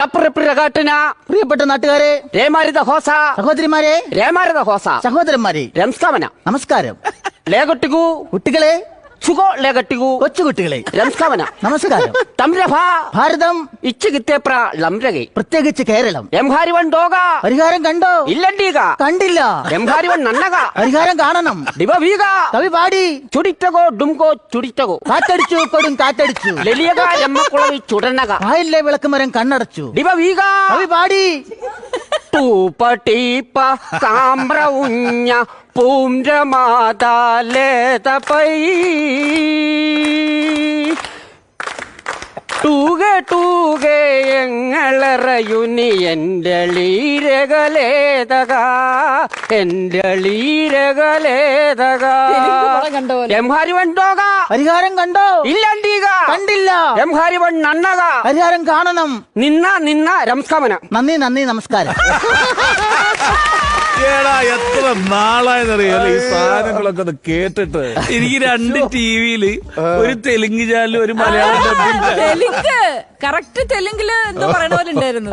പ്രിയപ്പെട്ട നാട്ടുകാരെ, സഹോദരിമാരെ, സഹോദരന്മാരെ, നമസ്കാരം. കുട്ടികളെ, കൊച്ചുകുട്ടികളെ, നമസ്കാരം. ഭാരതം, പ്രത്യേകിച്ച് കേരളം, പരിഹാരം കണ്ടോ? കണ്ടില്ല. പരിഹാരം കാണണം. കവി പാടി കാറ്റടിച്ചു, കൊടും കാറ്റടിച്ചു, ആയില്ലേ വിളക്കുമരം കണ്ണടച്ചു. കവി പാടി ടൂപ്പ സാമ്പ്രവുഞ്ഞ പൂംരമാതാലേതപൈ ടൂകെ എങ്ങളറയുനി എൻ്റെ ലീരകലേതക പരിഹാരം കണ്ടോ? ഇല്ലണ്ടീക കണ്ടില്ല. നന്നക പരിഹാരം കാണണം. നിന്ന രംസ്കമന. നന്ദി, നമസ്കാരം. എത്ര നാളായെന്നറിയാലോ ഈ സാധനങ്ങളൊക്കെ ഒന്ന് കേട്ടിട്ട്. എനിക്ക് 2 ടിവിയില് ഒരു തെലുങ്ക് ചാനലും ഒരു മലയാളം തെലുങ്ക് കറക്റ്റ് തെലുങ്കില് എന്തോ പറയണ പോലെ ഉണ്ടായിരുന്നു.